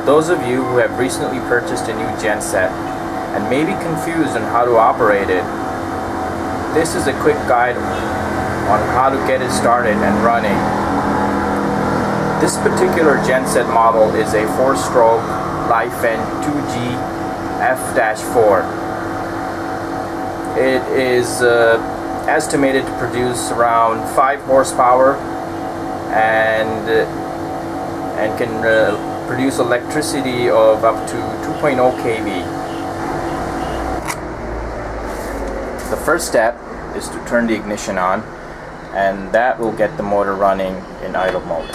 those of you who have recently purchased a new genset and may be confused on how to operate it, this is a quick guide on how to get it started and running. This particular genset model is a 4-stroke Li-Fen 2G F-4. It is estimated to produce around 5 horsepower and can produce electricity of up to 2.0 kV. The first step is to turn the ignition on, and that will get the motor running in idle mode.